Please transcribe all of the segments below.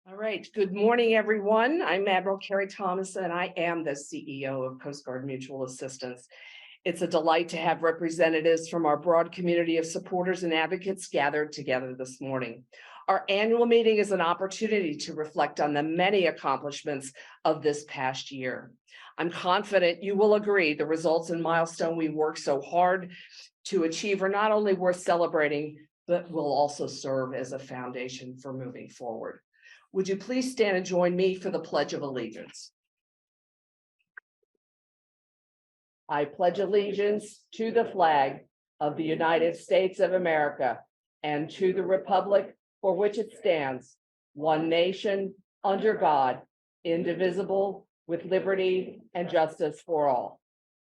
All right. Good morning, everyone. I'm Admiral Carrie Thomas, and I am the CEO of Coast Guard Mutual Assistance. It's a delight to have representatives from our broad community of supporters and advocates gathered together this morning. Our annual meeting is an opportunity to reflect on the many accomplishments of this past year. I'm confident you will agree the results and milestone we worked so hard to achieve are not only worth celebrating, but will also serve as a foundation for moving forward. Would you please stand and join me for the Pledge of Allegiance? I pledge allegiance to the flag of the United States of America and to the republic for which it stands, one nation, under God, indivisible, with liberty and justice for all.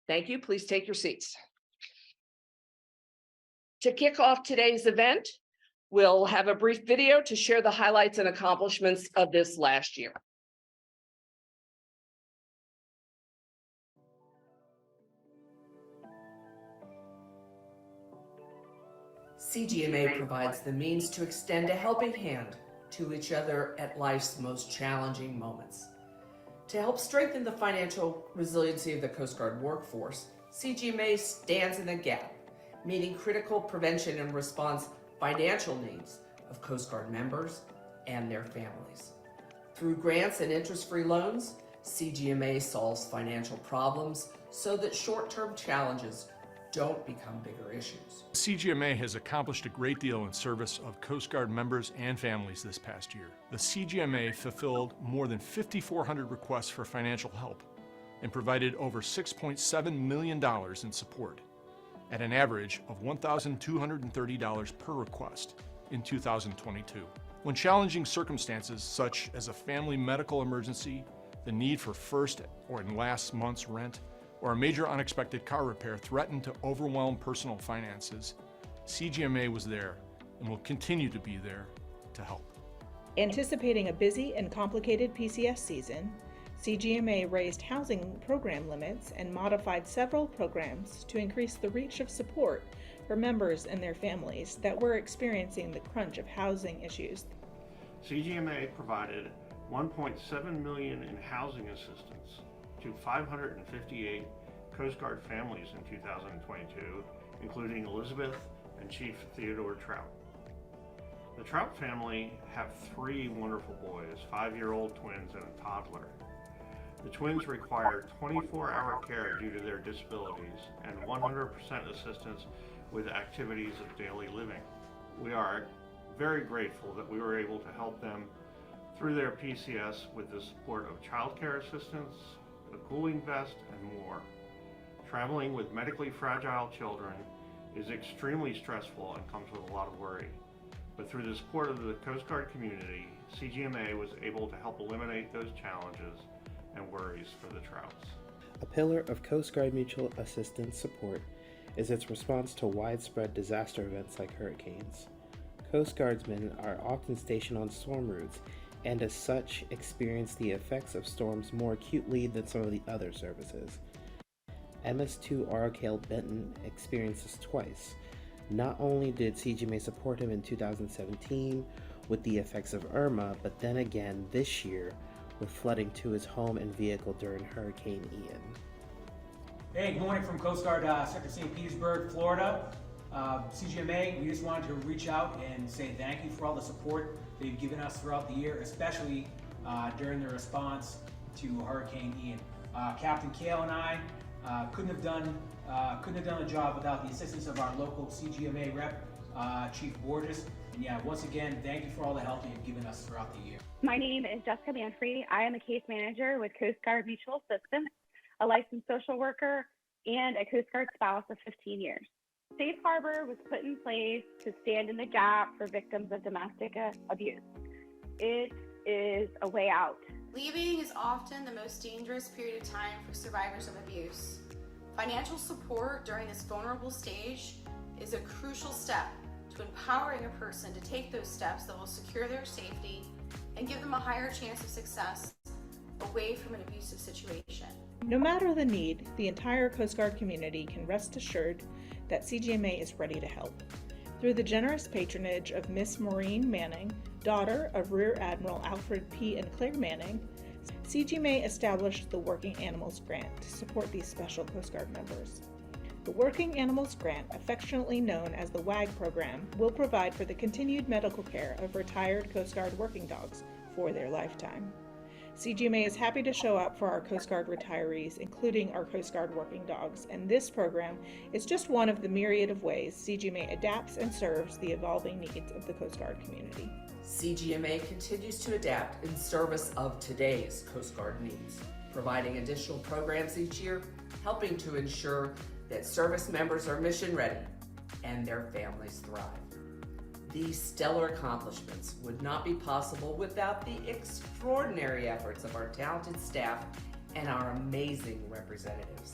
Thank you. Please take your seats. To kick off today's event, we'll have a brief video to share the highlights and accomplishments of this last year. CGMA provides the means to extend a helping hand to each other at life's most challenging moments. To help strengthen the financial resiliency of the Coast Guard workforce, CGMA stands in the gap, meeting critical prevention and response financial needs of Coast Guard members and their families. Through grants and interest-free loans, CGMA solves financial problems so that short-term challenges don't become bigger issues. CGMA has accomplished a great deal in service of Coast Guard members and families this past year. The CGMA fulfilled more than 5,400 requests for financial help and provided over $6.7 million in support, at an average of $1,230 per request in 2022. When challenging circumstances such as a family medical emergency, the need for first or last month's rent, or a major unexpected car repair threatened to overwhelm personal finances, CGMA was there and will continue to be there to help. Anticipating a busy and complicated PCS season, CGMA raised housing program limits and modified several programs to increase the reach of support for members and their families that were experiencing the crunch of housing issues. CGMA provided $1.7 million in housing assistance to 558 Coast Guard families in 2022, including Elizabeth and Chief Theodore Trout. The Trout family have 3 wonderful boys, 5-year-old twins and a toddler. The twins require 24-hour care due to their disabilities and 100% assistance with activities of daily living. We are very grateful that we were able to help them through their PCS with the support of childcare assistance, a cooling vest, and more. Traveling with medically fragile children is extremely stressful and comes with a lot of worry. But through the support of the Coast Guard community, CGMA was able to help eliminate those challenges and worries for the Trouts. A pillar of Coast Guard Mutual Assistance support is its response to widespread disaster events like hurricanes. Coast Guardsmen are often stationed on storm routes and as such experience the effects of storms more acutely than some of the other services. MS2 Oracle Benton experienced this twice. Not only did CGMA support him in 2017 with the effects of Irma, but then again this year with flooding to his home and vehicle during Hurricane Ian. Hey, good morning from Coast Guard Sector St. Petersburg, Florida. CGMA, we just wanted to reach out and say thank you for all the support that you've given us throughout the year, especially during the response to Hurricane Ian. Captain Kale and I couldn't have done the job without the assistance of our local CGMA rep, Chief Borges. And yeah, once again, thank you for all the help that you've given us throughout the year. My name is Jessica Manfrey. I am a case manager with Coast Guard Mutual Assistance, a licensed social worker, and a Coast Guard spouse of 15 years. Safe Harbor was put in place to stand in the gap for victims of domestic abuse. It is a way out. Leaving is often the most dangerous period of time for survivors of abuse. Financial support during this vulnerable stage is a crucial step to empowering a person to take those steps that will secure their safety and give them a higher chance of success away from an abusive situation. No matter the need, the entire Coast Guard community can rest assured that CGMA is ready to help. Through the generous patronage of Miss Maureen Manning, daughter of Rear Admiral Alfred P. and Claire Manning, CGMA established the Working Animals Grant to support these special Coast Guard members. The Working Animals Grant, affectionately known as the WAG program, will provide for the continued medical care of retired Coast Guard working dogs for their lifetime. CGMA is happy to show up for our Coast Guard retirees, including our Coast Guard working dogs, and this program is just one of the myriad of ways CGMA adapts and serves the evolving needs of the Coast Guard community. CGMA continues to adapt in service of today's Coast Guard needs, providing additional programs each year, helping to ensure that service members are mission ready and their families thrive. These stellar accomplishments would not be possible without the extraordinary efforts of our talented staff and our amazing representatives.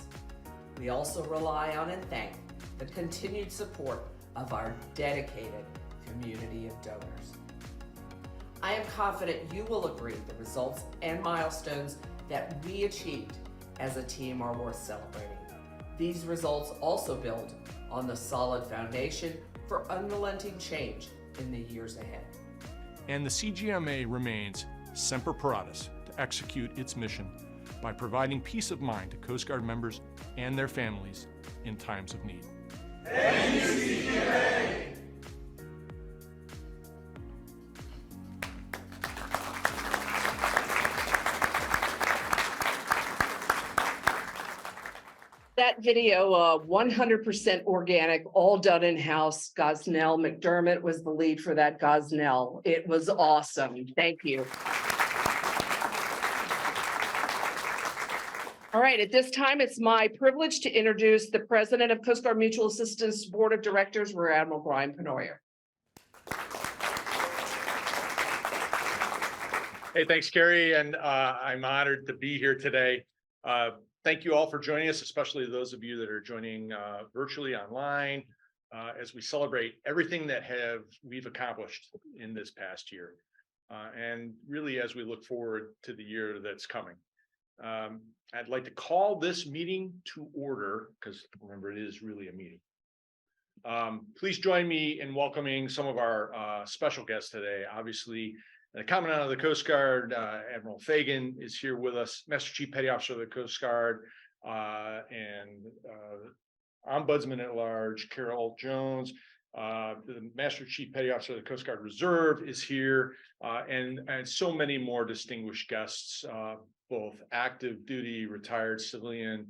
We also rely on and thank the continued support of our dedicated community of donors. I am confident you will agree the results and milestones that we achieved as a team are worth celebrating. These results also build on the solid foundation for unrelenting change in the years ahead. And the CGMA remains semper paratus to execute its mission by providing peace of mind to Coast Guard members and their families in times of need. Thank you, CGMA! That video, 100% organic, all done in-house. Gosnell McDermott was the lead for that. Gosnell, it was awesome. Thank you. All right, at this time, it's my privilege to introduce the president of Coast Guard Mutual Assistance Board of Directors, Rear Admiral Brian Penoyer. Hey, thanks, Carrie, and I'm honored to be here today. Thank you all for joining us, especially those of you that are joining virtually online as we celebrate everything that we've accomplished in this past year, and really as we look forward to the year that's coming. I'd like to call this meeting to order because remember, it is really a meeting. Please join me in welcoming some of our special guests today. Obviously, the Commandant of the Coast Guard, Admiral Fagan, is here with us, Master Chief Petty Officer of the Coast Guard, and Ombudsman at Large, Carol Jones. The Master Chief Petty Officer of the Coast Guard Reserve is here, and so many more distinguished guests, both active duty, retired civilian,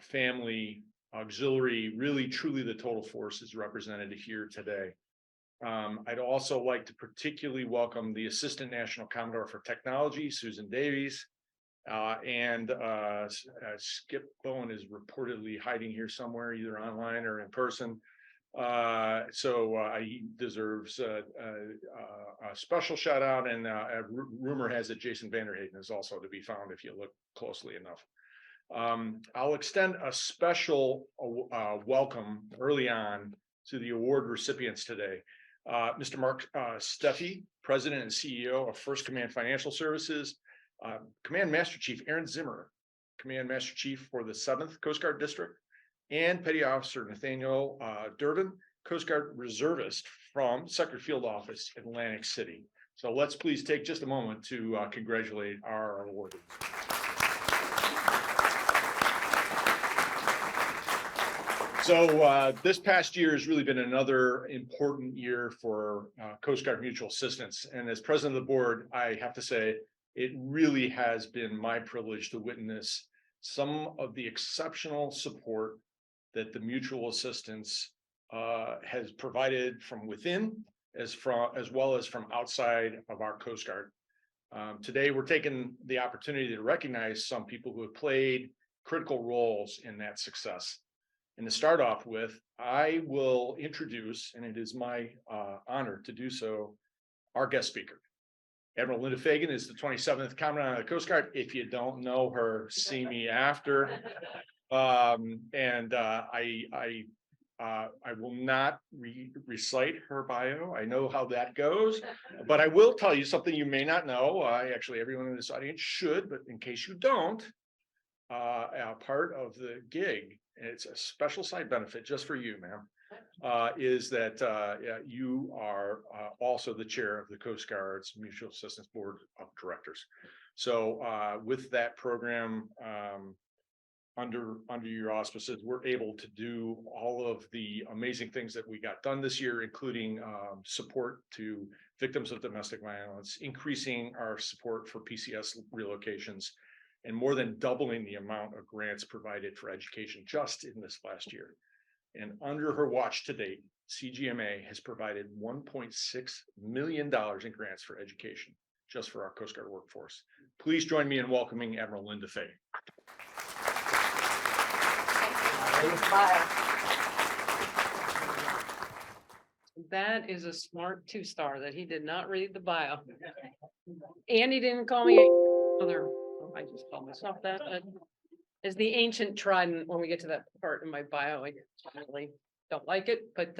family, auxiliary, really truly the total force is represented here today. I'd also like to particularly welcome the Assistant National Commodore for Technology, Susan Davies, and Skip Bowen is reportedly hiding here somewhere, either online or in person. So he deserves a special shout out, and a rumor has it Jason Vanderhayden is also to be found if you look closely enough. I'll extend a special welcome early on to the award recipients today. Mr. Mark Steffi, President and CEO of First Command Financial Services, Command Master Chief Aaron Zimmer, Command Master Chief for the 7th Coast Guard District, and Petty Officer Nathaniel Durbin, Coast Guard Reservist from Sector Field Office, Atlantic City. So let's please take just a moment to congratulate our awardees. So this past year has really been another important year for Coast Guard Mutual Assistance. And as president of the board, I have to say, it really has been my privilege to witness some of the exceptional support that the mutual assistance has provided from within, as well as from outside of our Coast Guard. Today, we're taking the opportunity to recognize some people who have played critical roles in that success. And to start off with, I will introduce, and it is my honor to do so, our guest speaker. Admiral Linda Fagan is the 27th Commandant of the Coast Guard. If you don't know her, see me after. I will not recite her bio. I know how that goes, but I will tell you something you may not know. Actually, everyone in this audience should, but in case you don't, a part of the gig, it's a special side benefit just for you, ma'am. is that yeah, you are also the chair of the Coast Guard's Mutual Assistance Board of Directors. So with that program under your auspices, we're able to do all of the amazing things that we got done this year, including support to victims of domestic violence, increasing our support for PCS relocations, and more than doubling the amount of grants provided for education just in this last year. And under her watch to date, CGMA has provided $1.6 million in grants for education, just for our Coast Guard workforce. Please join me in welcoming Admiral Linda Fay. That is a smart two-star that he did not read the bio. And he didn't call me other, I just call myself that. As the ancient trident, when we get to that part in my bio, I really don't like it. But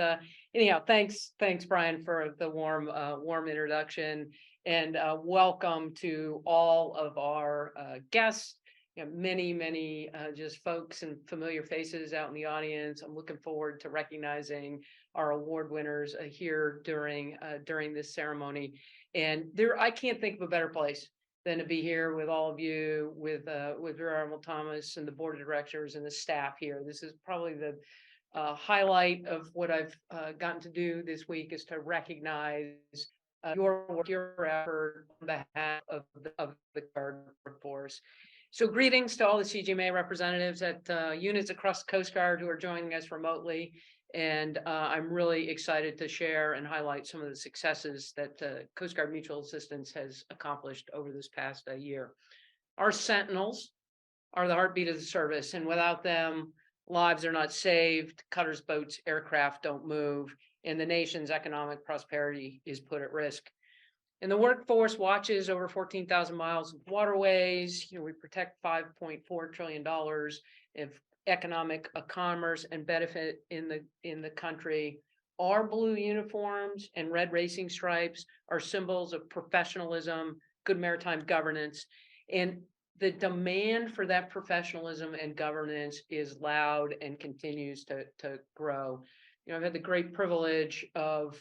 anyhow, thanks, Brian, for the warm introduction, and welcome to all of our guests. You know, many just folks and familiar faces out in the audience. I'm looking forward to recognizing our award winners here during this ceremony. And I can't think of a better place than to be here with all of you, with Rear Admiral Thomas and the board of directors and the staff here. This is probably the highlight of what I've gotten to do this week, is to recognize your work, your effort on behalf of the Guard workforce. So greetings to all the CGMA representatives at units across the Coast Guard who are joining us remotely. And I'm really excited to share and highlight some of the successes that Coast Guard Mutual Assistance has accomplished over this past year. Our sentinels are the heartbeat of the service, and without them, lives are not saved, cutters, boats, aircraft don't move, and the nation's economic prosperity is put at risk. And the workforce watches over 14,000 miles of waterways. You know, we protect $5.4 trillion of economic commerce and benefit in the country. Our blue uniforms and red racing stripes are symbols of professionalism, good maritime governance, and the demand for that professionalism and governance is loud and continues to grow. You know, I've had the great privilege of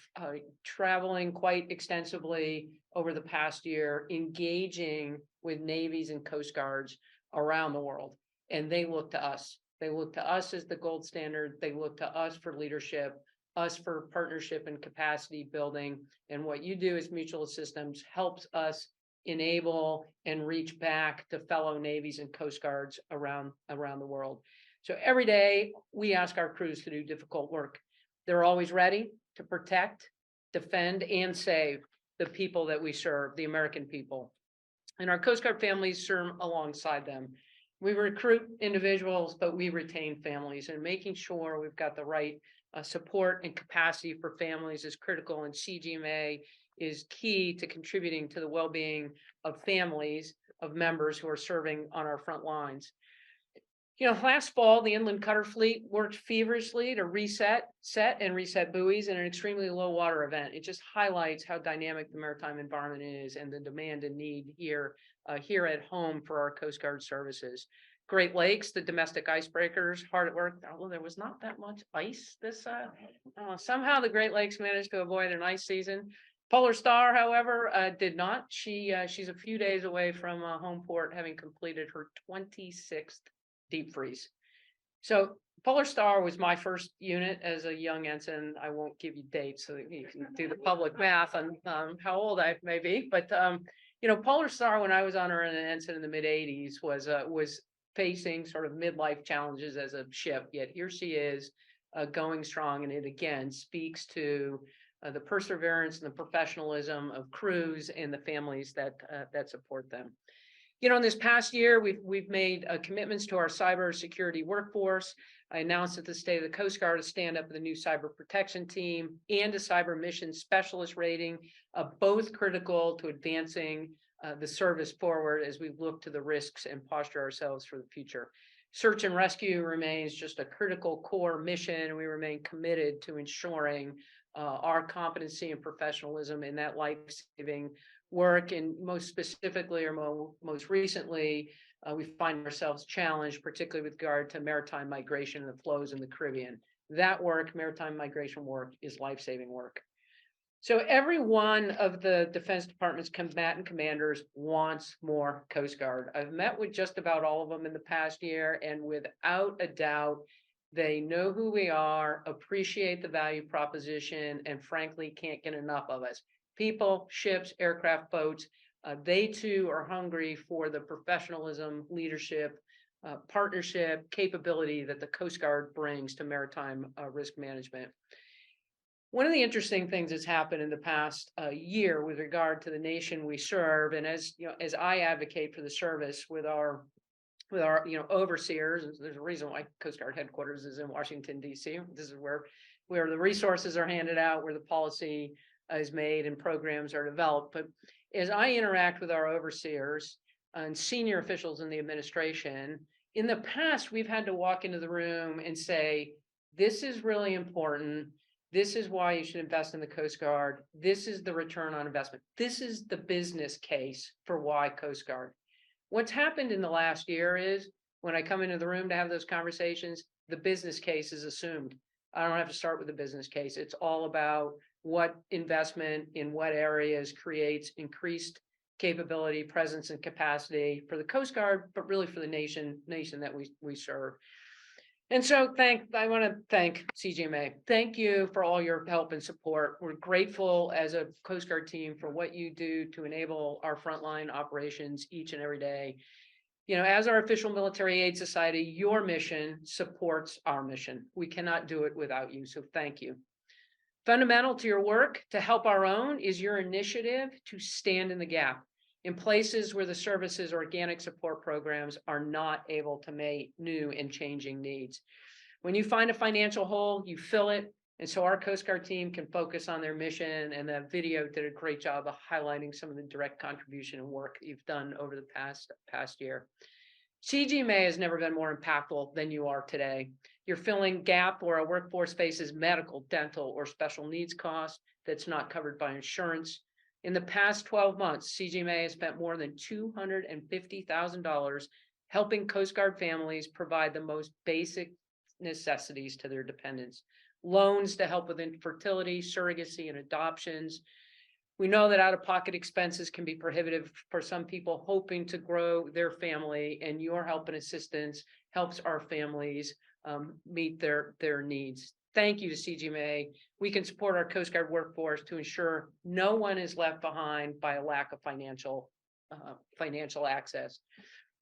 traveling quite extensively over the past year, engaging with navies and coast guards around the world, and they look to us. They look to us as the gold standard. They look to us for leadership, us for partnership and capacity building. And what you do as Mutual Assistance helps us enable and reach back to fellow navies and coast guards around the world. So every day we ask our crews to do difficult work. They're always ready to protect, defend, and save the people that we serve, the American people. And our Coast Guard families serve alongside them. We recruit individuals, but we retain families, and making sure we've got the right support and capacity for families is critical, and CGMA is key to contributing to the well-being of families of members who are serving on our front lines. You know, last fall, the inland cutter fleet worked feverishly to set and reset buoys in an extremely low water event. It just highlights how dynamic the maritime environment is and the demand and need here at home for our Coast Guard services. Great Lakes, the domestic icebreakers, hard at work. Although there was not that much ice this, somehow the Great Lakes managed to avoid an ice season. Polar Star, however, did not. She's a few days away from home port, having completed her 26th deep freeze. So Polar Star was my first unit as a young ensign. I won't give you dates so that you can do the public math on how old I may be. But you know, Polar Star, when I was on her as an ensign in the mid '80s, was facing sort of midlife challenges as a ship. Yet here she is, going strong, and it again speaks to the perseverance and the professionalism of crews and the families that support them. You know, in this past year, we've made commitments to our cybersecurity workforce. I announced at the State of the Coast Guard to stand up the new cyber protection team and a cyber mission specialist rating, both critical to advancing the service forward as we look to the risks and posture ourselves for the future. Search and rescue remains just a critical core mission, and we remain committed to ensuring our competency and professionalism in that life-saving work. And most specifically, or most recently, we find ourselves challenged, particularly with regard to maritime migration and the flows in the Caribbean. That work, maritime migration work, is life-saving work. So every one of the Defense Department's combatant commanders wants more Coast Guard. I've met with just about all of them in the past year, and without a doubt, they know who we are, appreciate the value proposition, and frankly, can't get enough of us. People, ships, aircraft, boats, they too are hungry for the professionalism, leadership, partnership, capability that the Coast Guard brings to maritime risk management. One of the interesting things that's happened in the past year with regard to the nation we serve, and as you know, as I advocate for the service with our overseers, there's a reason why Coast Guard headquarters is in Washington, D.C. This is where the resources are handed out, where the policy is made and programs are developed. But as I interact with our overseers and senior officials in the administration, in the past, we've had to walk into the room and say, this is really important. This is why you should invest in the Coast Guard. This is the return on investment. This is the business case for why Coast Guard. What's happened in the last year is when I come into the room to have those conversations, the business case is assumed. I don't have to start with the business case. It's all about what investment in what areas creates increased capability, presence, and capacity for the Coast Guard, but really for the nation that we serve. And so I want to thank CGMA. Thank you for all your help and support. We're grateful as a Coast Guard team for what you do to enable our frontline operations each and every day. You know, as our official military aid society, your mission supports our mission. We cannot do it without you, so thank you. Fundamental to your work to help our own is your initiative to stand in the gap in places where the service's organic support programs are not able to meet new and changing needs. When you find a financial hole, you fill it. And so our Coast Guard team can focus on their mission, and that video did a great job of highlighting some of the direct contribution and work you've done over the past year. CGMA has never been more impactful than you are today. You're filling gap where our workforce faces medical, dental, or special needs costs that's not covered by insurance. In the past 12 months, CGMA has spent more than $250,000 helping Coast Guard families provide the most basic necessities to their dependents. Loans to help with infertility, surrogacy, and adoptions. We know that out-of-pocket expenses can be prohibitive for some people hoping to grow their family, and your help and assistance helps our families meet their needs. Thank you to CGMA. We can support our Coast Guard workforce to ensure no one is left behind by a lack of financial access.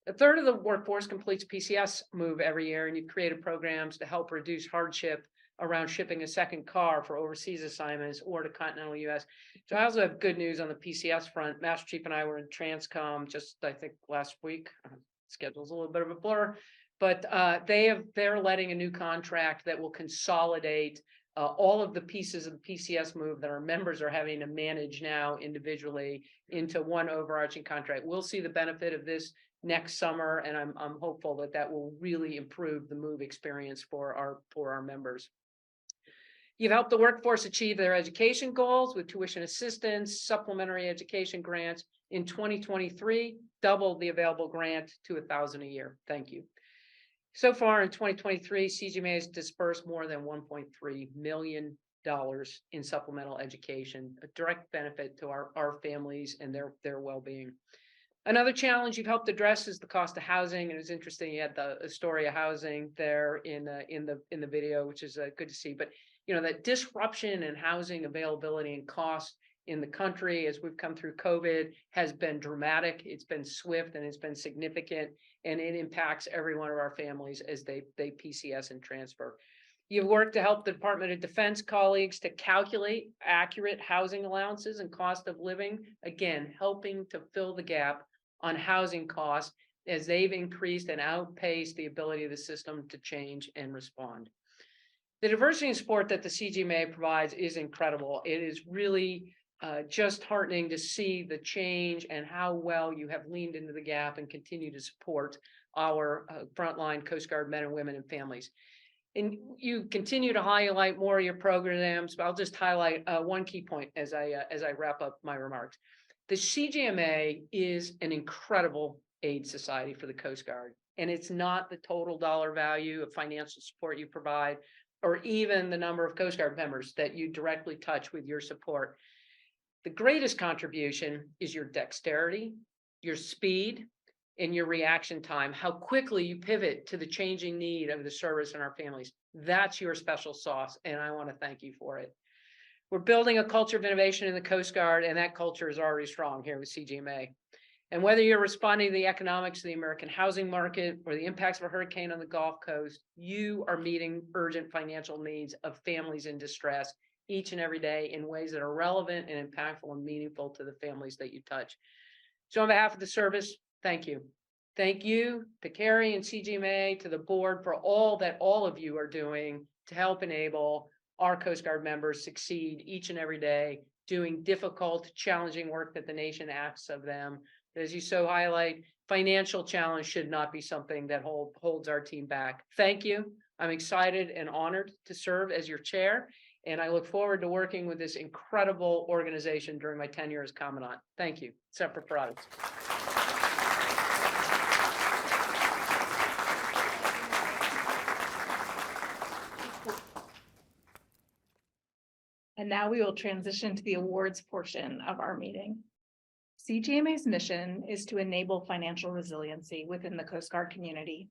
A third of the workforce completes PCS move every year, and you've created programs to help reduce hardship around shipping a second car for overseas assignments or to continental U.S. So I also have good news on the PCS front. Master Chief and I were in Transcom just, I think, last week. Schedule's a little bit of a blur. But they're letting a new contract that will consolidate all of the pieces of the PCS move that our members are having to manage now individually into one overarching contract. We'll see the benefit of this next summer, and I'm hopeful that will really improve the move experience for our members. You've helped the workforce achieve their education goals with tuition assistance, supplementary education grants. In 2023, doubled the available grant to $1,000 a year. Thank you. So far in 2023, CGMA has dispersed more than $1.3 million in supplemental education, a direct benefit to our families and their well-being. Another challenge you've helped address is the cost of housing, and it's interesting you had the story of housing there in the video, which is good to see. But you know, that disruption in housing availability and cost in the country as we've come through COVID has been dramatic. It's been swift and it's been significant, and it impacts every one of our families as they PCS and transfer. You've worked to help the Department of Defense colleagues to calculate accurate housing allowances and cost of living, again, helping to fill the gap on housing costs as they've increased and outpaced the ability of the system to change and respond. The diversity and support that the CGMA provides is incredible. It is really just heartening to see the change and how well you have leaned into the gap and continue to support our frontline Coast Guard men and women and families. And you continue to highlight more of your programs, but I'll just highlight one key point as I wrap up my remarks. The CGMA is an incredible aid society for the Coast Guard, and it's not the total dollar value of financial support you provide, or even the number of Coast Guard members that you directly touch with your support. The greatest contribution is your dexterity, your speed, and your reaction time, how quickly you pivot to the changing need of the service and our families. That's your special sauce, and I want to thank you for it. We're building a culture of innovation in the Coast Guard, and that culture is already strong here with CGMA. And whether you're responding to the economics of the American housing market or the impacts of a hurricane on the Gulf Coast, you are meeting urgent financial needs of families in distress each and every day in ways that are relevant and impactful and meaningful to the families that you touch. So on behalf of the service, thank you. Thank you to Carrie and CGMA, to the board for all that all of you are doing to help enable our Coast Guard members succeed each and every day, doing difficult, challenging work that the nation asks of them. As you so highlight, financial challenge should not be something that holds our team back. Thank you. I'm excited and honored to serve as your chair, and I look forward to working with this incredible organization during my tenure as Commandant. Thank you. Semper Paratus. And now we will transition to the awards portion of our meeting. CGMA's mission is to enable financial resiliency within the Coast Guard community.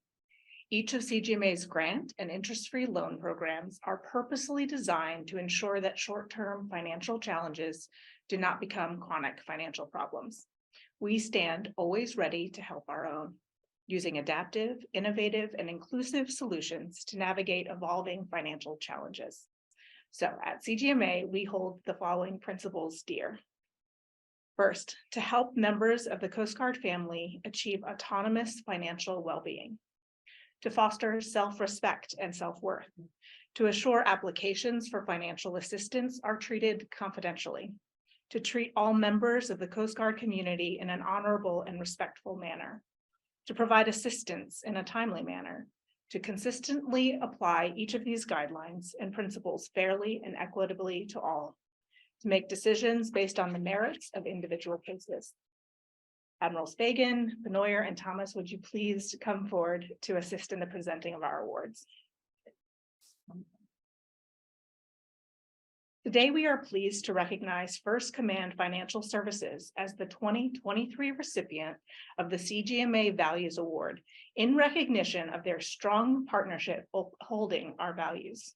Each of CGMA's grant and interest-free loan programs are purposely designed to ensure that short-term financial challenges do not become chronic financial problems. We stand always ready to help our own, using adaptive, innovative, and inclusive solutions to navigate evolving financial challenges. So at CGMA, we hold the following principles dear. First, to help members of the Coast Guard family achieve autonomous financial well-being. To foster self-respect and self-worth. To assure applications for financial assistance are treated confidentially. To treat all members of the Coast Guard community in an honorable and respectful manner. To provide assistance in a timely manner. To consistently apply each of these guidelines and principles fairly and equitably to all. To make decisions based on the merits of individual cases. Admirals Fagan, Benoyer, and Thomas, would you please come forward to assist in the presenting of our awards? Today, we are pleased to recognize First Command Financial Services as the 2023 recipient of the CGMA Values Award in recognition of their strong partnership upholding our values.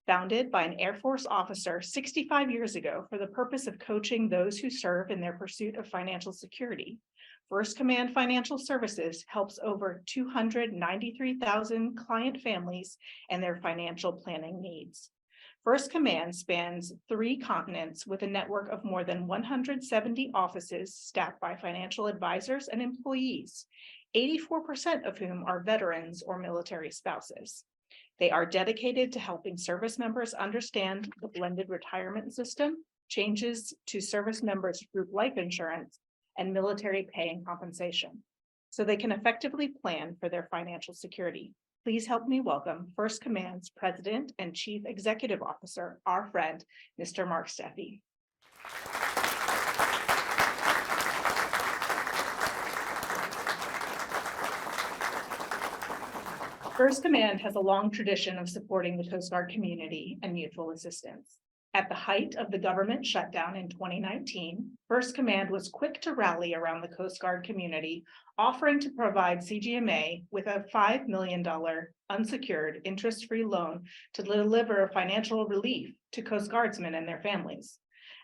Founded by an Air Force officer 65 years ago for the purpose of coaching those who serve in their pursuit of financial security, First Command Financial Services helps over 293,000 client families and their financial planning needs. First Command spans 3 continents with a network of more than 170 offices staffed by financial advisors and employees, 84% of whom are veterans or military spouses. They are dedicated to helping service members understand the blended retirement system, changes to service members' group life insurance, and military pay and compensation, so they can effectively plan for their financial security. Please help me welcome First Command's President and Chief Executive Officer, our friend, Mr. Mark Steffi. First Command has a long tradition of supporting the Coast Guard community and mutual assistance. At the height of the government shutdown in 2019, First Command was quick to rally around the Coast Guard community, offering to provide CGMA with a $5 million unsecured interest-free loan to deliver financial relief to Coast Guardsmen and their families.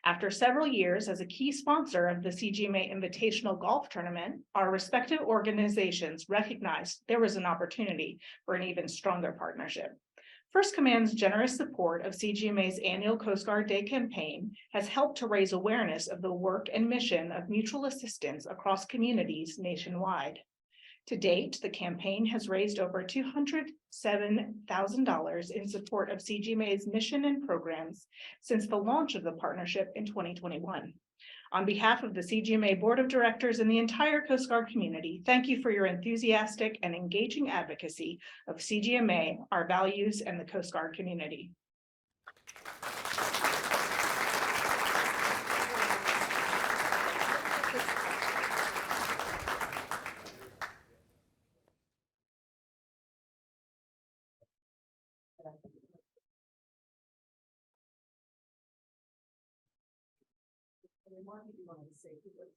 After several years as a key sponsor of the CGMA Invitational Golf Tournament, our respective organizations recognized there was an opportunity for an even stronger partnership. First Command's generous support of CGMA's annual Coast Guard Day campaign has helped to raise awareness of the work and mission of mutual assistance across communities nationwide. To date, the campaign has raised over $207,000 in support of CGMA's mission and programs since the launch of the partnership in 2021. On behalf of the CGMA Board of Directors and the entire Coast Guard community, thank you for your enthusiastic and engaging advocacy of CGMA, our values, and the Coast Guard community.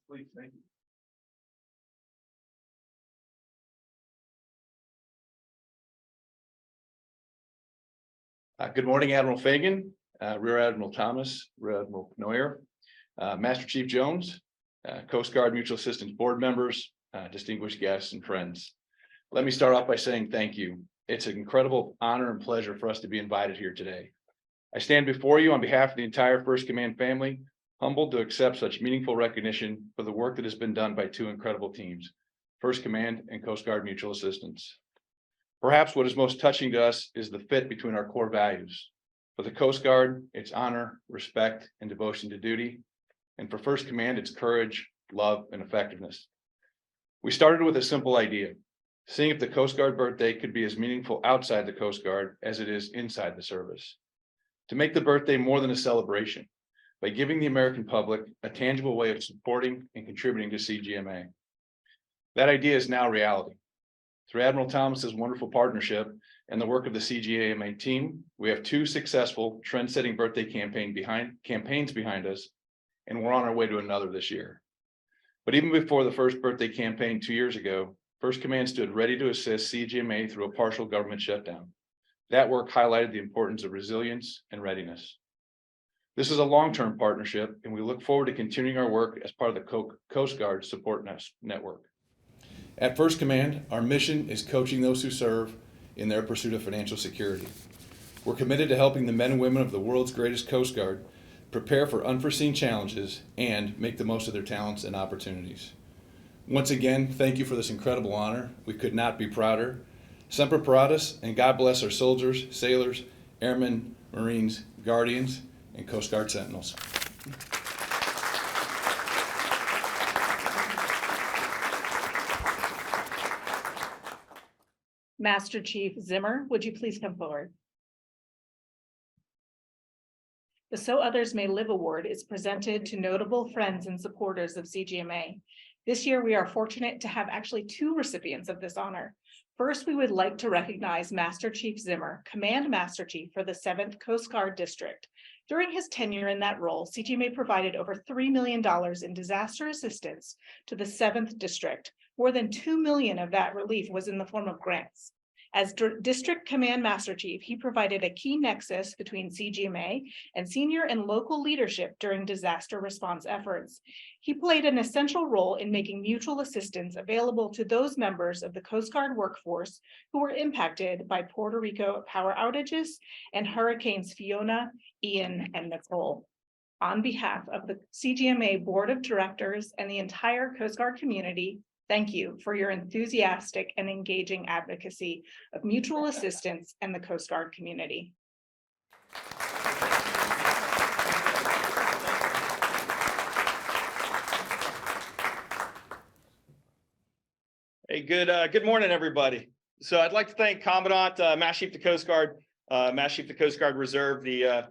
Please, thank you. Good morning, Admiral Fagan, Rear Admiral Thomas, Rear Admiral Neuer, Master Chief Jones, Coast Guard Mutual Assistance Board members, distinguished guests and friends. Let me start off by saying thank you. It's an incredible honor and pleasure for us to be invited here today. I stand before you on behalf of the entire First Command family, humbled to accept such meaningful recognition for the work that has been done by two incredible teams, First Command and Coast Guard Mutual Assistance. Perhaps what is most touching to us is the fit between our core values. For the Coast Guard, it's honor, respect, and devotion to duty. And for First Command, it's courage, love, and effectiveness. We started with a simple idea, seeing if the Coast Guard birthday could be as meaningful outside the Coast Guard as it is inside the service. To make the birthday more than a celebration, by giving the American public a tangible way of supporting and contributing to CGMA. That idea is now reality. Through Admiral Thomas's wonderful partnership and the work of the CGMA team, we have two successful trend-setting birthday campaigns behind us, and we're on our way to another this year. But even before the first birthday campaign 2 years ago, First Command stood ready to assist CGMA through a partial government shutdown. That work highlighted the importance of resilience and readiness. This is a long-term partnership, and we look forward to continuing our work as part of the Coast Guard Support Network. At First Command, our mission is coaching those who serve in their pursuit of financial security. We're committed to helping the men and women of the world's greatest Coast Guard prepare for unforeseen challenges and make the most of their talents and opportunities. Once again, thank you for this incredible honor. We could not be prouder. Semper Paratus, and God bless our soldiers, sailors, airmen, Marines, Guardians, and Coast Guard Sentinels. Master Chief Zimmer, would you please come forward? The So Others May Live Award is presented to notable friends and supporters of CGMA. This year, we are fortunate to have actually two recipients of this honor. First, we would like to recognize Master Chief Zimmer, Command Master Chief for the 7th Coast Guard District. During his tenure in that role, CGMA provided over $3 million in disaster assistance to the 7th District. More than $2 million of that relief was in the form of grants. As District Command Master Chief, he provided a key nexus between CGMA and senior and local leadership during disaster response efforts. He played an essential role in making mutual assistance available to those members of the Coast Guard workforce who were impacted by Puerto Rico power outages and Hurricanes Fiona, Ian, and Nicole. On behalf of the CGMA Board of Directors and the entire Coast Guard community, thank you for your enthusiastic and engaging advocacy of mutual assistance and the Coast Guard community. Hey, good morning, everybody. So I'd like to thank Commandant Master Chief of the Coast Guard, Master Chief of the Coast Guard Reserve, the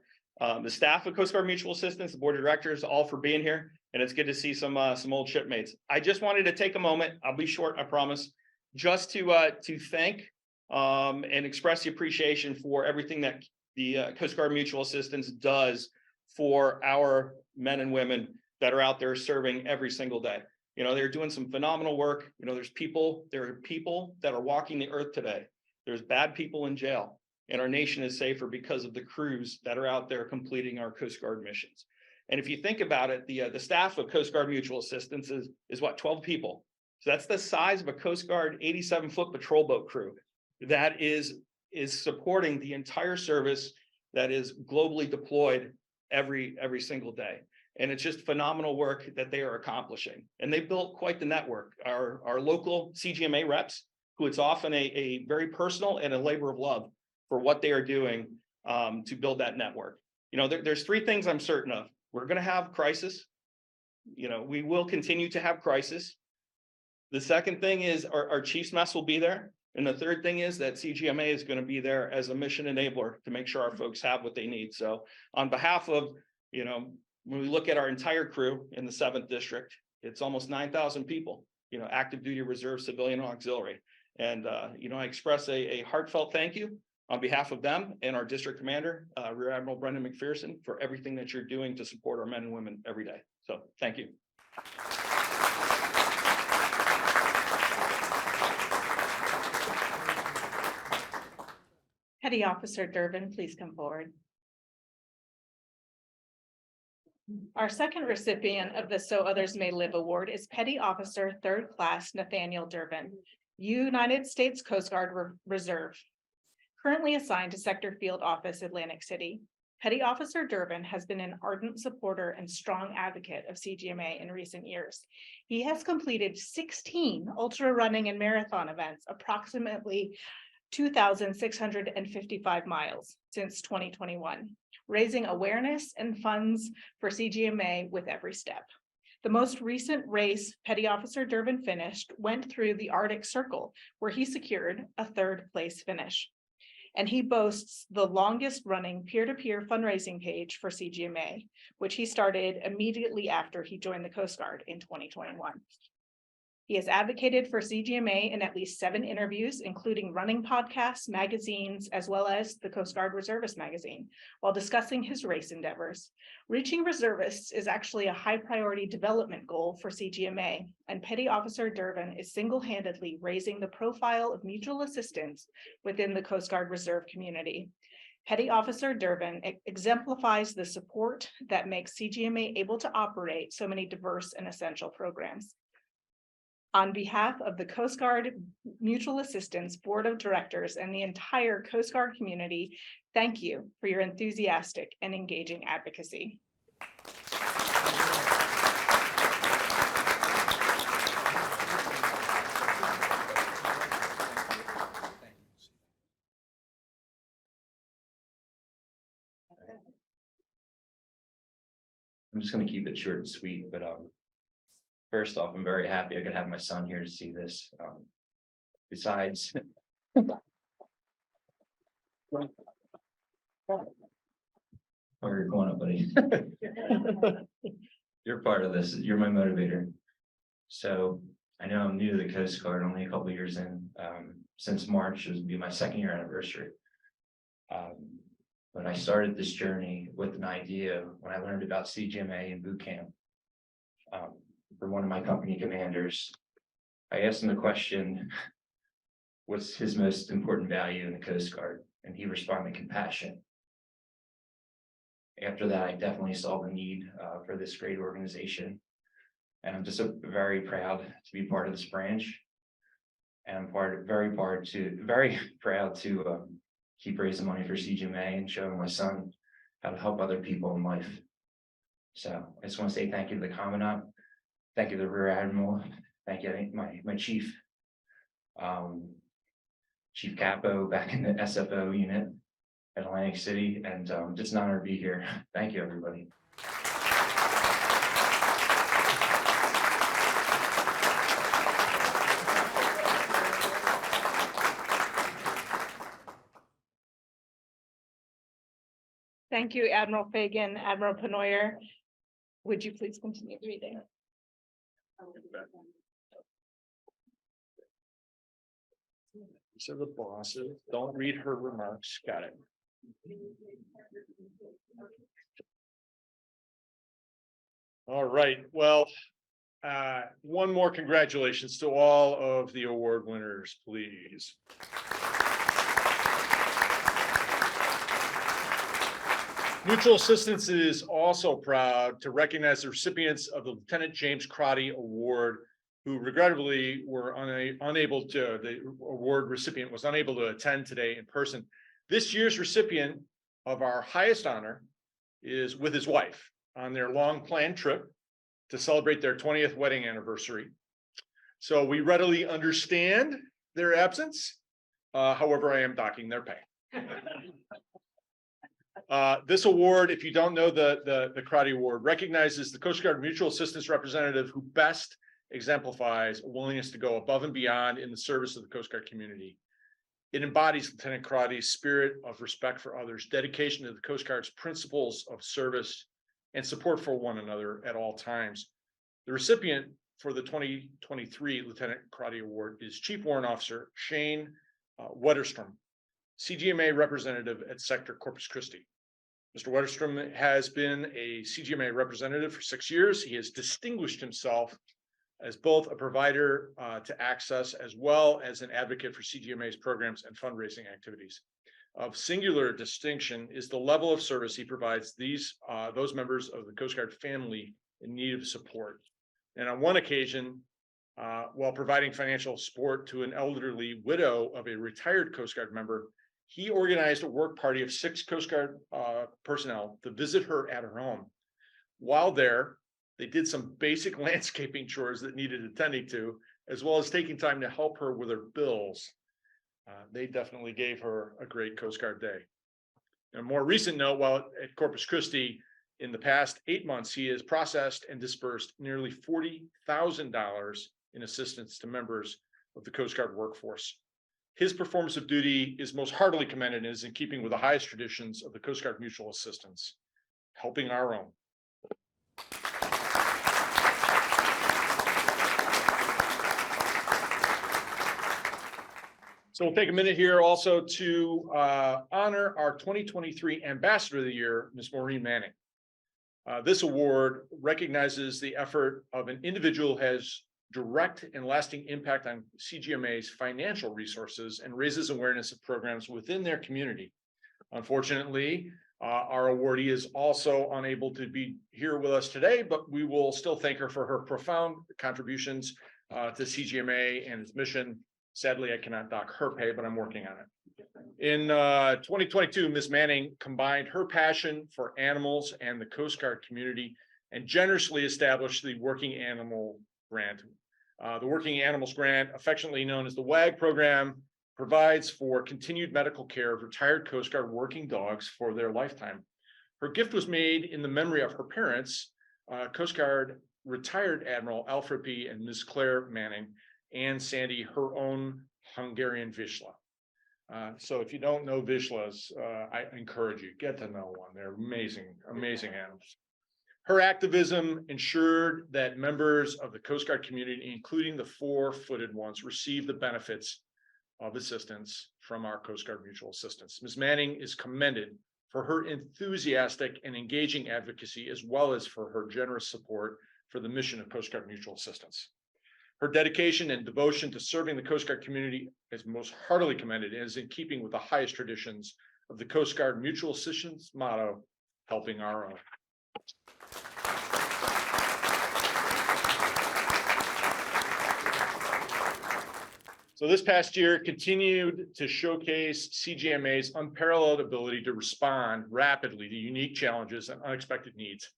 staff of Coast Guard Mutual Assistance, the board of directors, all for being here. And it's good to see some old shipmates. I just wanted to take a moment. I'll be short, I promise, just to thank and express the appreciation for everything that the Coast Guard Mutual Assistance does for our men and women that are out there serving every single day. You know, they're doing some phenomenal work. You know, there are people that are walking the earth today. There's bad people in jail, and our nation is safer because of the crews that are out there completing our Coast Guard missions. And if you think about it, the staff of Coast Guard Mutual Assistance is what, 12 people. So that's the size of a Coast Guard 87-foot patrol boat crew that is supporting the entire service that is globally deployed every single day. And it's just phenomenal work that they are accomplishing. And they built quite the network. Our local CGMA reps, who it's often a very personal and a labor of love for what they are doing to build that network. You know, there's three things I'm certain of. We're going to have crisis. You know, we will continue to have crisis. The second thing is our Chiefs Mess will be there. And the third thing is that CGMA is going to be there as a mission enabler to make sure our folks have what they need. So on behalf of, you know, when we look at our entire crew in the 7th District, it's almost 9,000 people, you know, active duty reserve, civilian, and auxiliary. And, you know, I express a heartfelt thank you on behalf of them and our district commander, Rear Admiral Brendan McPherson, for everything that you're doing to support our men and women every day. So thank you. Petty Officer Durbin, please come forward. Our second recipient of the So Others May Live Award is Petty Officer Third Class Nathaniel Durbin, United States Coast Guard Reserve, currently assigned to Sector Field Office, Atlantic City. Petty Officer Durbin has been an ardent supporter and strong advocate of CGMA in recent years. He has completed 16 ultra running and marathon events, approximately 2,655 miles since 2021, raising awareness and funds for CGMA with every step. The most recent race Petty Officer Durbin finished went through the Arctic Circle, where he secured a third place finish. And he boasts the longest running peer-to-peer fundraising page for CGMA, which he started immediately after he joined the Coast Guard in 2021. He has advocated for CGMA in at least 7 interviews, including running podcasts, magazines, as well as the Coast Guard Reservist magazine, while discussing his race endeavors. Reaching reservists is actually a high priority development goal for CGMA, and Petty Officer Durbin is single-handedly raising the profile of mutual assistance within the Coast Guard Reserve community. Petty Officer Durbin exemplifies the support that makes CGMA able to operate so many diverse and essential programs. On behalf of the Coast Guard Mutual Assistance Board of Directors and the entire Coast Guard community, thank you for your enthusiastic and engaging advocacy. I'm just going to keep it short and sweet, but first off, I'm very happy I could have my son here to see this. Besides, where are you going up, buddy? You're part of this. You're my motivator. So I know I'm new to the Coast Guard, only a couple of years in. Since March, it would be my 2nd year anniversary. When I started this journey with an idea, when I learned about CGMA in boot camp, from one of my company commanders, I asked him the question, what's his most important value in the Coast Guard? And he responded, compassion. After that, I definitely saw the need for this great organization. And I'm just very proud to be part of this branch. And I'm very proud to keep raising money for CGMA and showing my son how to help other people in life. So I just want to say thank you to the Commandant. Thank you to the Rear Admiral. Thank you, my chief, Chief Capo back in the SFO unit at Atlantic City, and just an honor to be here. Thank you, everybody. Thank you, Admiral Fagan. Admiral Penoyer, would you please continue reading? These are the bosses. Don't read her remarks. Got it. All right. Well, one more congratulations to all of the award winners, please. Mutual Assistance is also proud to recognize the recipients of the Lieutenant James Crotty Award, who regrettably were unable to, the award recipient was unable to attend today in person. This year's recipient of our highest honor is with his wife on their long planned trip to celebrate their 20th wedding anniversary. So we readily understand their absence. However, I am docking their pay. This award, if you don't know the Crotty Award, recognizes the Coast Guard Mutual Assistance representative who best exemplifies a willingness to go above and beyond in the service of the Coast Guard community. It embodies Lieutenant Crotty's spirit of respect for others, dedication to the Coast Guard's principles of service, and support for one another at all times. The recipient for the 2023 Lieutenant Crotty Award is Chief Warrant Officer Shane Wetterstrom, CGMA representative at Sector Corpus Christi. Mr. Wetterstrom has been a CGMA representative for 6 years. He has distinguished himself as both a provider to access as well as an advocate for CGMA's programs and fundraising activities. Of singular distinction is the level of service he provides those members of the Coast Guard family in need of support. And on one occasion, while providing financial support to an elderly widow of a retired Coast Guard member, he organized a work party of 6 Coast Guard personnel to visit her at her home. While there, they did some basic landscaping chores that needed attending to, as well as taking time to help her with her bills. They definitely gave her a great Coast Guard day. On a more recent note, while at Corpus Christi, in the past 8 months, he has processed and dispersed nearly $40,000 in assistance to members of the Coast Guard workforce. His performance of duty is most heartily commended and is in keeping with the highest traditions of the Coast Guard Mutual Assistance, helping our own. So we'll take a minute here also to honor our 2023 Ambassador of the Year, Ms. Maureen Manning. This award recognizes the effort of an individual who has direct and lasting impact on CGMA's financial resources and raises awareness of programs within their community. Unfortunately, our awardee is also unable to be here with us today, but we will still thank her for her profound contributions to CGMA and its mission. Sadly, I cannot dock her pay, but I'm working on it. In 2022, Ms. Manning combined her passion for animals and the Coast Guard community and generously established the Working Animal Grant. The Working Animals Grant, affectionately known as the WAG program, provides for continued medical care of retired Coast Guard working dogs for their lifetime. Her gift was made in the memory of her parents, Coast Guard retired Admiral Alfred P. and Ms. Claire Manning, and Sandy, her own Hungarian Vizsla. So if you don't know Vizslas, I encourage you, get to know one. They're amazing, amazing animals. Her activism ensured that members of the Coast Guard community, including the 4-footed ones, received the benefits of assistance from our Coast Guard Mutual Assistance. Ms. Manning is commended for her enthusiastic and engaging advocacy, as well as for her generous support for the mission of Coast Guard Mutual Assistance. Her dedication and devotion to serving the Coast Guard community is most heartily commended and is in keeping with the highest traditions of the Coast Guard Mutual Assistance motto, helping our own. So this past year continued to showcase CGMA's unparalleled ability to respond rapidly to unique challenges and unexpected needs.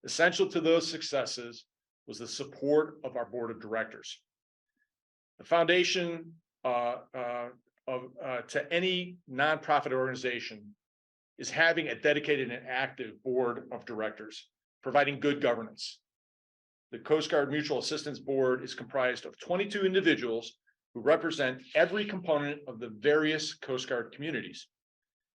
Essential to those successes was the support of our board of directors. The foundation to any nonprofit organization is having a dedicated and active board of directors, providing good governance. The Coast Guard Mutual Assistance Board is comprised of 22 individuals who represent every component of the various Coast Guard communities.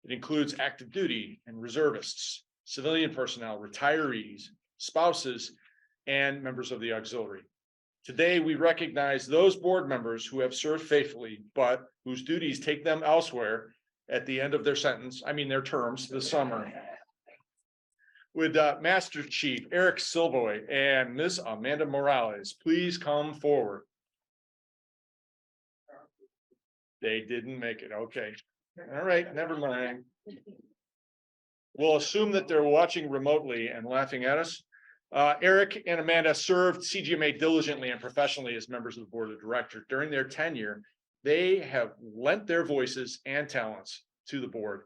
It includes active duty and reservists, civilian personnel, retirees, spouses, and members of the auxiliary. Today, we recognize those board members who have served faithfully, but whose duties take them elsewhere at the end of their their terms this summer. Would Master Chief Eric Silvoy and Ms. Amanda Morales please come forward? They didn't make it. Okay. All right, never mind. We'll assume that they're watching remotely and laughing at us. Eric and Amanda served CGMA diligently and professionally as members of the board of directors. During their tenure, they have lent their voices and talents to the board.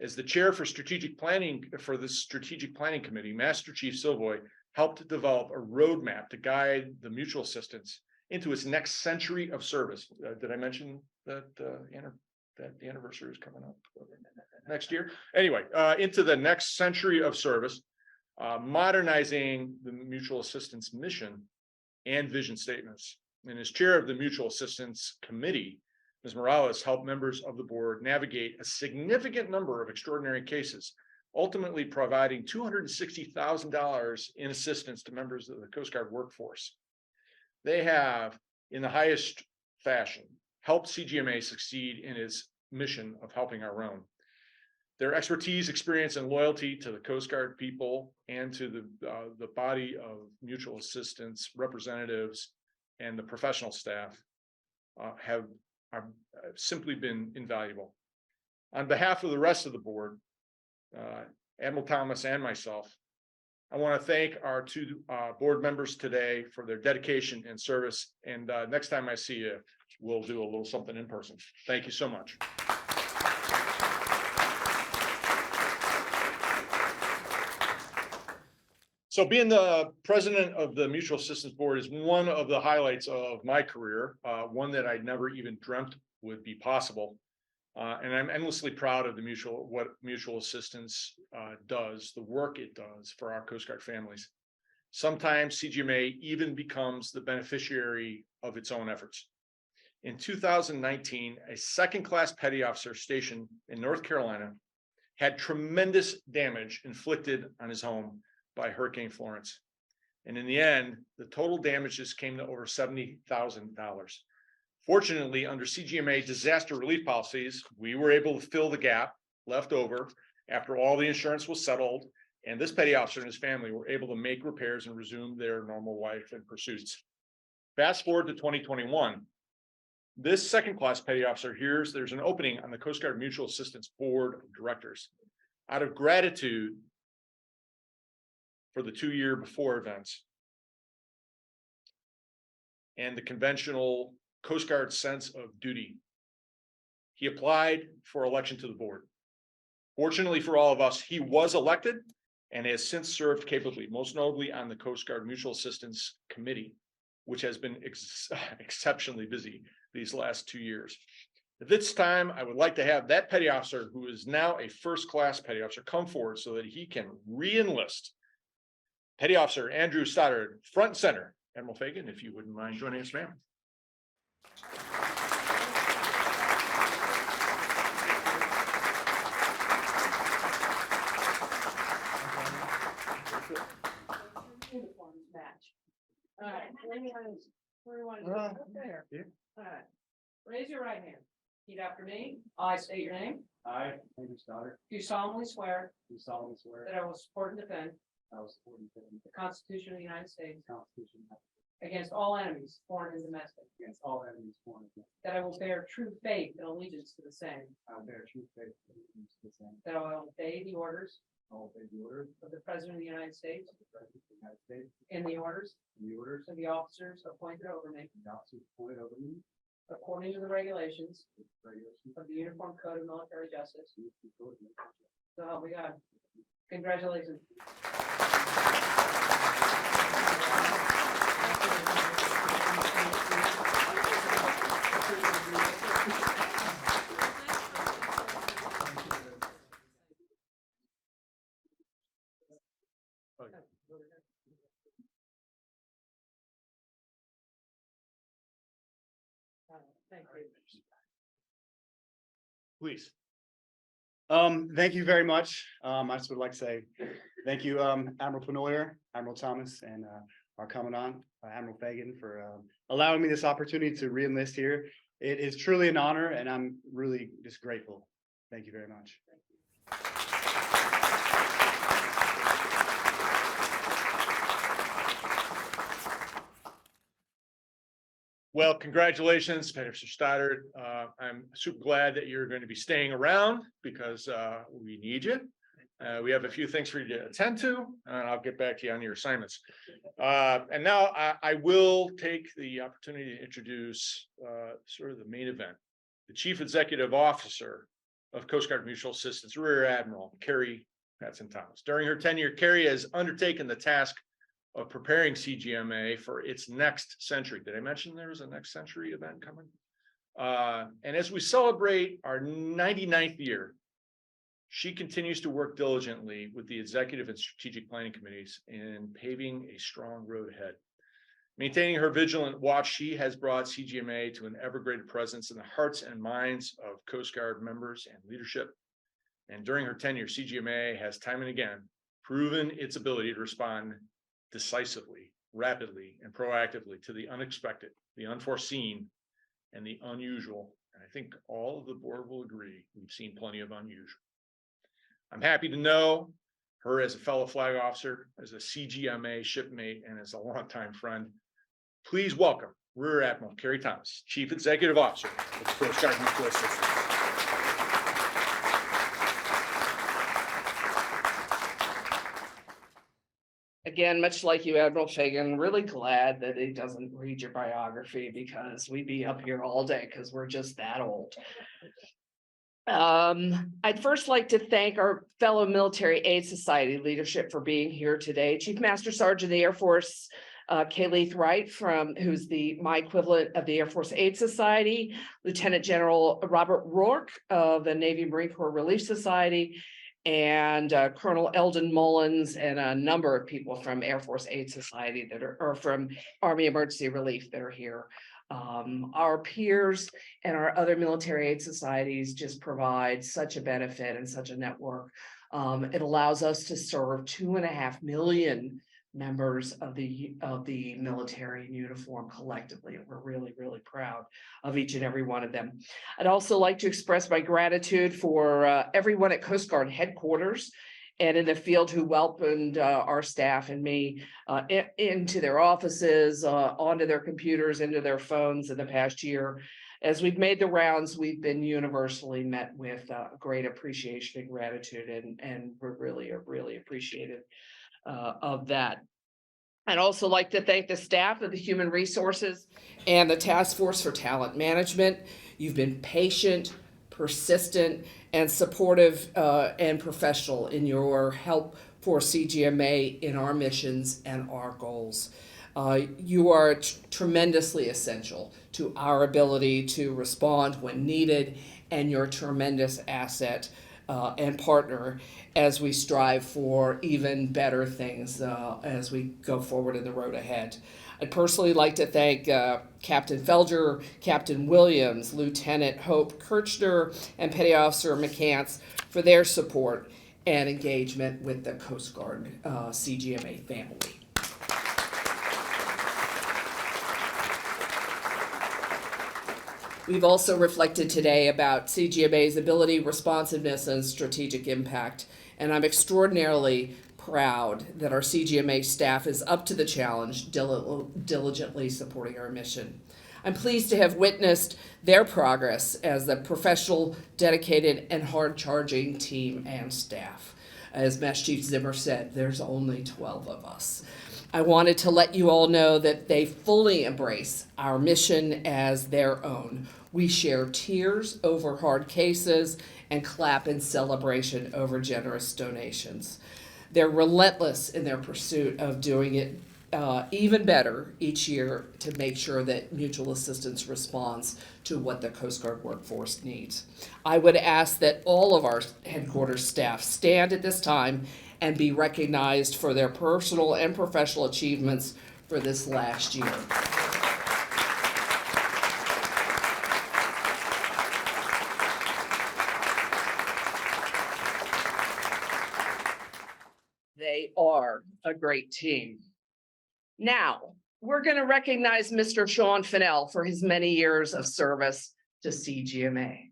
As the chair for strategic planning for the strategic planning committee, Master Chief Silvoy helped develop a roadmap to guide the mutual assistance into its next century of service. Did I mention that that the anniversary is coming up next year? Anyway, into the next century of service. Modernizing the mutual assistance mission and vision statements. And as chair of the Mutual Assistance Committee, Ms. Morales helped members of the board navigate a significant number of extraordinary cases, ultimately providing $260,000 in assistance to members of the Coast Guard workforce. They have, in the highest fashion, helped CGMA succeed in its mission of helping our own. Their expertise, experience, and loyalty to the Coast Guard people and to the body of mutual assistance representatives and the professional staff have simply been invaluable. On behalf of the rest of the board, Admiral Thomas and myself, I want to thank our two board members today for their dedication and service. And next time I see you, we'll do a little something in person. Thank you so much. So being the president of the Mutual Assistance Board is one of the highlights of my career, one that I never even dreamt would be possible. And I'm endlessly proud of what mutual assistance does, the work it does for our Coast Guard families. Sometimes CGMA even becomes the beneficiary of its own efforts. In 2019, a second-class petty officer stationed in North Carolina had tremendous damage inflicted on his home by Hurricane Florence. And in the end, the total damages came to over $70,000. Fortunately, under CGMA disaster relief policies, we were able to fill the gap left over after all the insurance was settled, and this petty officer and his family were able to make repairs and resume their normal life and pursuits. Fast forward to 2021. This second-class petty officer hears there's an opening on the Coast Guard Mutual Assistance Board of Directors. Out of gratitude for the 2-year before events and the conventional Coast Guard sense of duty, he applied for election to the board. Fortunately for all of us, he was elected and has since served capably, most notably on the Coast Guard Mutual Assistance Committee, which has been exceptionally busy these last 2 years. At this time, I would like to have that petty officer, who is now a first-class petty officer, come forward so that he can re-enlist. Petty Officer Andrew Stoddard, front and center. Admiral Fagan, if you wouldn't mind joining us, ma'am. Uniforms match. All right, where do you want to go? There. All right, raise your right hand. Repeat after me. I state your name. I, Andrew Stoddard, Do solemnly swear do solemnly swear that I will support and defend I will support and defend the Constitution of the United States the Constitution against all enemies, foreign and domestic. against all enemies, foreign and domestic. That I will bear true faith and allegiance to the same. I will bear true faith and allegiance to the same. That I will obey the orders I will obey the orders of the President of the United States of the President of the United States and the orders and the orders of the officers appointed over me of the officers appointed over me, according to the regulations with regulations of the Uniform Code of Military Justice. of the code of military justice. So help me God. Congratulations. Thank you. Please. Thank you very much. I just would like to say thank you, Admiral Penoyer, Admiral Thomas, and our Commandant, Admiral Fagan, for allowing me this opportunity to re-enlist here. It is truly an honor, and I'm really just grateful. Thank you very much. Well, congratulations, Petty Officer Stoddard. I'm super glad that you're going to be staying around because we need you. We have a few things for you to attend to, and I'll get back to you on your assignments. And now I will take the opportunity to introduce sort of the main event. The Chief Executive Officer of Coast Guard Mutual Assistance, Rear Admiral Carrie Patson-Thomas. During her tenure, Carrie has undertaken the task of preparing CGMA for its next century. Did I mention there was a next century event coming? And as we celebrate our 99th year, she continues to work diligently with the executive and strategic planning committees in paving a strong road ahead. Maintaining her vigilant watch, she has brought CGMA to an ever greater presence in the hearts and minds of Coast Guard members and leadership. And during her tenure, CGMA has time and again proven its ability to respond decisively, rapidly, and proactively to the unexpected, the unforeseen, and the unusual. And I think all of the board will agree, we've seen plenty of unusual. I'm happy to know her as a fellow flag officer, as a CGMA shipmate, and as a longtime friend. Please welcome Rear Admiral Carrie Thomas, Chief Executive Officer of the Coast Guard Mutual Assistance. Again, much like you, Admiral Fagan, really glad that he doesn't read your biography because we'd be up here all day because we're just that old. I'd first like to thank our fellow Military Aid Society leadership for being here today. Chief Master Sergeant of the Air Force, Kayleigh Wright, who's my equivalent of the Air Force Aid Society, Lieutenant General Robert Rourke of the Navy Marine Corps Relief Society, and Colonel Eldon Mullins, and a number of people from Air Force Aid Society or from Army Emergency Relief that are here. Our peers and our other military aid societies just provide such a benefit and such a network. It allows us to serve 2.5 million members of the military in uniform collectively. And we're really, really proud of each and every one of them. I'd also like to express my gratitude for everyone at Coast Guard headquarters and in the field who welcomed our staff and me into their offices, onto their computers, into their phones in the past year. As we've made the rounds, we've been universally met with great appreciation and gratitude, and we're really appreciative of that. I'd also like to thank the staff of the Human Resources and the Task Force for Talent Management. You've been patient, persistent, and supportive and professional in your help for CGMA in our missions and our goals. You are tremendously essential to our ability to respond when needed, and you're a tremendous asset and partner as we strive for even better things as we go forward in the road ahead. I'd personally like to thank Captain Felger, Captain Williams, Lieutenant Hope Kirchner, and Petty Officer McCants for their support and engagement with the Coast Guard CGMA family. We've also reflected today about CGMA's ability, responsiveness, and strategic impact, and I'm extraordinarily proud that our CGMA staff is up to the challenge, diligently supporting our mission. I'm pleased to have witnessed their progress as a professional, dedicated, and hard-charging team and staff. As Master Chief Zimmer said, there's only 12 of us. I wanted to let you all know that they fully embrace our mission as their own. We share tears over hard cases and clap in celebration over generous donations. They're relentless in their pursuit of doing it even better each year to make sure that mutual assistance responds to what the Coast Guard workforce needs. I would ask that all of our headquarters staff stand at this time and be recognized for their personal and professional achievements for this last year. They are a great team. Now, we're going to recognize Mr. Sean Fennell for his many years of service to CGMA,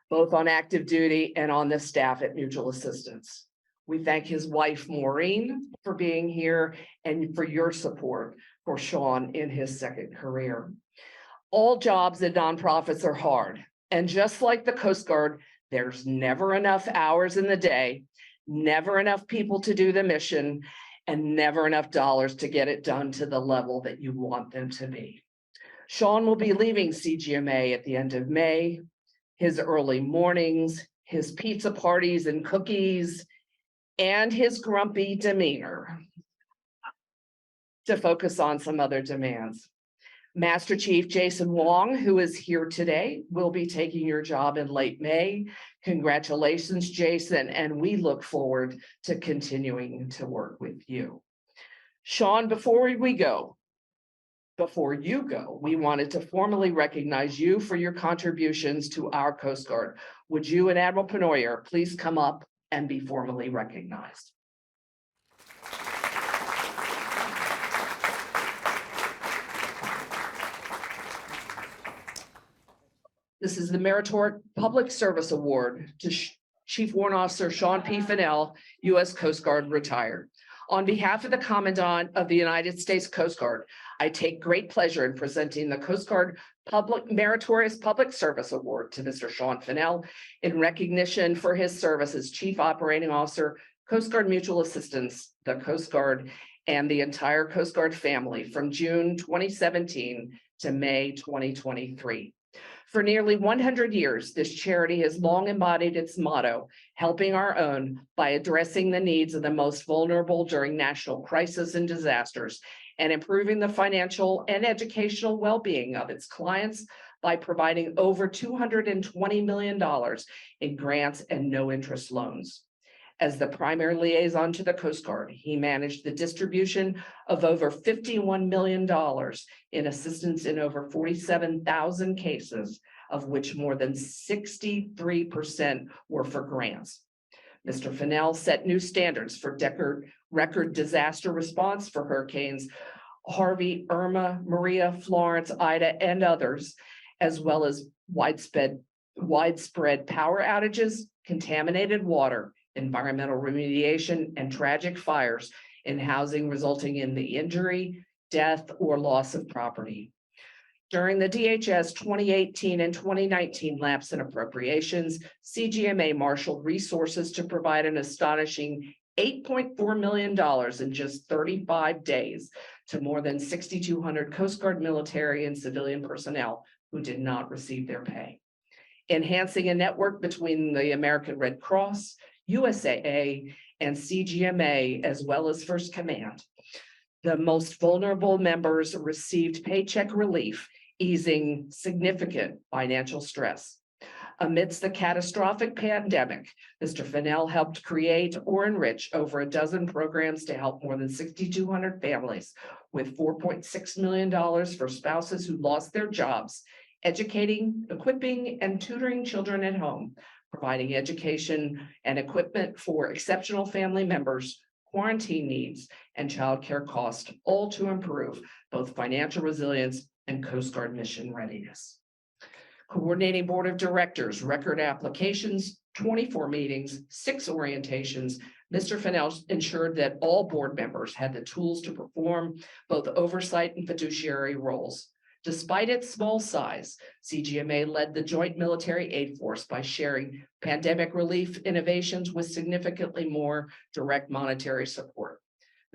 both on active duty and on the staff at Mutual Assistance. We thank his wife, Maureen, for being here and for your support for Sean in his second career. All jobs in nonprofits are hard. And just like the Coast Guard, there's never enough hours in the day, never enough people to do the mission, and never enough dollars to get it done to the level that you want them to be. Sean will be leaving CGMA at the end of May. His early mornings, his pizza parties and cookies, and his grumpy demeanor to focus on some other demands. Master Chief Jason Wong, who is here today, will be taking your job in late May. Congratulations, Jason, and we look forward to continuing to work with you. Sean, before you go, we wanted to formally recognize you for your contributions to our Coast Guard. Would you and Admiral Penoyer please come up and be formally recognized? This is the Meritorious Public Service Award to Chief Warrant Officer Sean P. Fennell, U.S. Coast Guard, retired. On behalf of the Commandant of the United States Coast Guard, I take great pleasure in presenting the Coast Guard Meritorious Public Service Award to Mr. Sean Fennell in recognition for his service as Chief Operating Officer, Coast Guard Mutual Assistance, the Coast Guard, and the entire Coast Guard family from June 2017 to May 2023. For nearly 100 years, this charity has long embodied its motto, helping our own by addressing the needs of the most vulnerable during national crisis and disasters, and improving the financial and educational well-being of its clients by providing over $220 million in grants and no-interest loans. As the primary liaison to the Coast Guard, he managed the distribution of over $51 million in assistance in over 47,000 cases, of which more than 63% were for grants. Mr. Fennell set new standards for record disaster response for hurricanes Harvey, Irma, Maria, Florence, Ida, and others, as well as widespread power outages, contaminated water, environmental remediation, and tragic fires in housing resulting in the injury, death, or loss of property. During the DHS 2018 and 2019 lapse in appropriations, CGMA marshaled resources to provide an astonishing $8.4 million in just 35 days to more than 6,200 Coast Guard military and civilian personnel who did not receive their pay. Enhancing a network between the American Red Cross, USAA, and CGMA, as well as First Command. The most vulnerable members received paycheck relief, easing significant financial stress. Amidst the catastrophic pandemic, Mr. Fennell helped create or enrich over a dozen programs to help more than 6,200 families, with $4.6 million for spouses who lost their jobs, educating, equipping, and tutoring children at home, providing education and equipment for exceptional family members, quarantine needs, and childcare costs, all to improve both financial resilience and Coast Guard mission readiness. Coordinating Board of Directors, record applications, 24 meetings, 6 orientations. Mr. Fennell ensured that all board members had the tools to perform both oversight and fiduciary roles. Despite its small size, CGMA led the Joint Military Aid Force by sharing pandemic relief innovations with significantly more direct monetary support.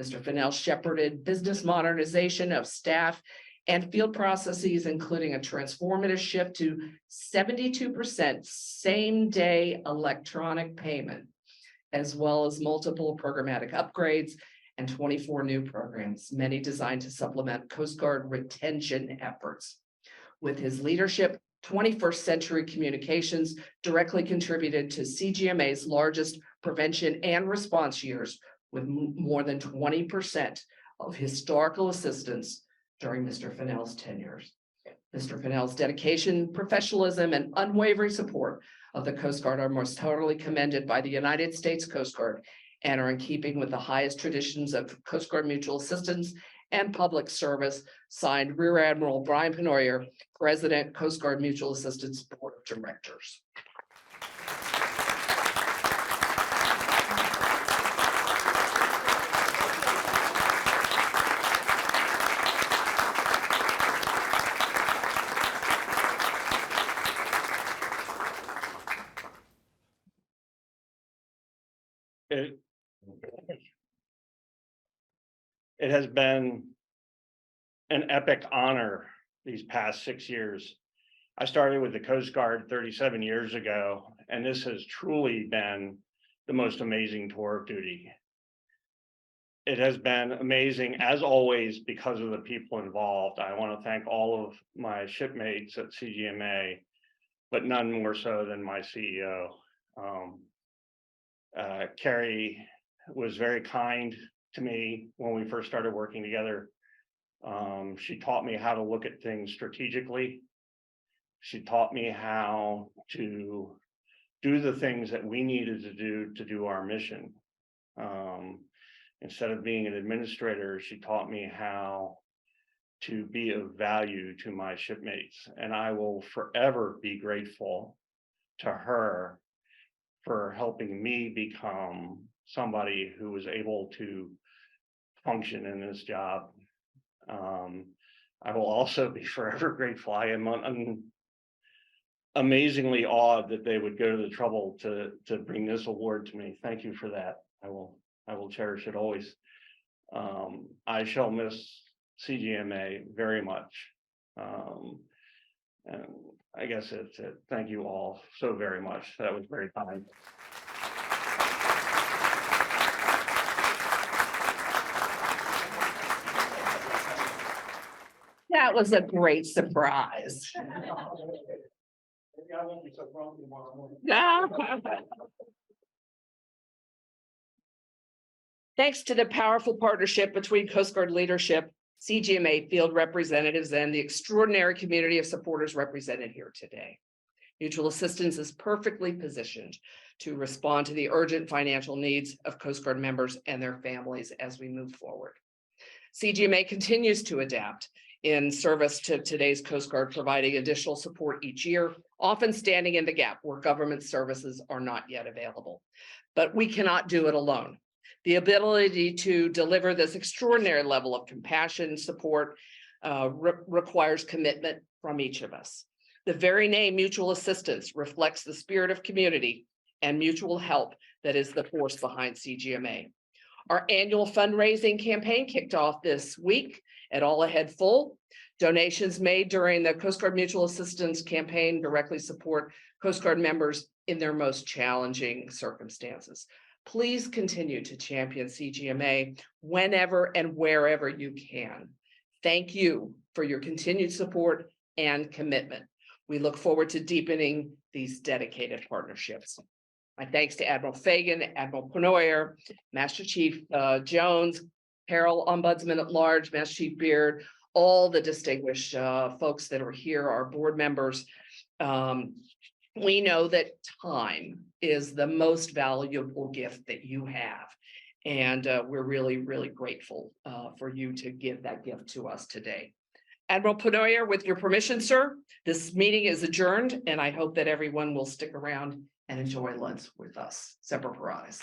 Mr. Fennell shepherded business modernization of staff and field processes, including a transformative shift to 72% same-day electronic payment, as well as multiple programmatic upgrades and 24 new programs, many designed to supplement Coast Guard retention efforts. With his leadership, 21st Century Communications directly contributed to CGMA's largest prevention and response years, with more than 20% of historical assistance during Mr. Fennell's tenures. Mr. Fennell's dedication, professionalism, and unwavering support of the Coast Guard are most totally commended by the United States Coast Guard and are in keeping with the highest traditions of Coast Guard mutual assistance and public service. Signed, Rear Admiral Brian Penoyer, President, Coast Guard Mutual Assistance Board of Directors. It has been an epic honor these past 6 years. I started with the Coast Guard 37 years ago, and this has truly been the most amazing tour of duty. It has been amazing, as always, because of the people involved. I want to thank all of my shipmates at CGMA, but none more so than my CEO. Carrie was very kind to me when we first started working together. She taught me how to look at things strategically. She taught me how to do the things that we needed to do our mission. Instead of being an administrator, she taught me how to be of value to my shipmates. And I will forever be grateful to her for helping me become somebody who was able to function in this job. I will also be forever grateful. I am amazingly awed that they would go to the trouble to bring this award to me. Thank you for that. I will cherish it always. I shall miss CGMA very much. And I guess it's it. Thank you all so very much. That was very kind. That was a great surprise. Maybe I won't be so wrong tomorrow morning. Thanks to the powerful partnership between Coast Guard leadership, CGMA field representatives, and the extraordinary community of supporters represented here today, Mutual Assistance is perfectly positioned to respond to the urgent financial needs of Coast Guard members and their families as we move forward. CGMA continues to adapt in service to today's Coast Guard, providing additional support each year, often standing in the gap where government services are not yet available. But we cannot do it alone. The ability to deliver this extraordinary level of compassion and support requires commitment from each of us. The very name Mutual Assistance reflects the spirit of community and mutual help that is the force behind CGMA. Our annual fundraising campaign kicked off this week at All Ahead Full. Donations made during the Coast Guard Mutual Assistance campaign directly support Coast Guard members in their most challenging circumstances. Please continue to champion CGMA whenever and wherever you can. Thank you for your continued support and commitment. We look forward to deepening these dedicated partnerships. My thanks to Admiral Fagan, Admiral Penoyer, Master Chief Jones, Carol Ombudsman at Large, Master Chief Beard, all the distinguished folks that are here, our board members. We know that time is the most valuable gift that you have. And we're really, really grateful for you to give that gift to us today. Admiral Penoyer, with your permission, sir, this meeting is adjourned, and I hope that everyone will stick around and enjoy lunch with us. Semper Paratus.